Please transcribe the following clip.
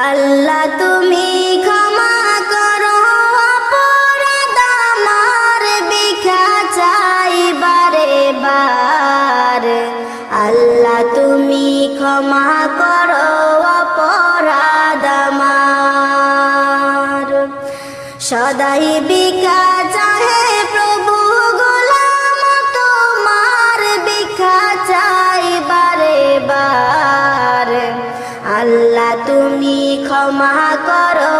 আল্লাহ তুমি ক্ষমা করো অপরাধ আমার, ভিক্ষা চাই বারে বার। আল্লাহ তুমি ক্ষমা করো অপরাধ আমার। সদাই ভিক্ষা চাহে প্রভু, গোলাম তোমার, ভিক্ষা চাই বারে বার। আল্লাহ তুমি ক্ষমা করো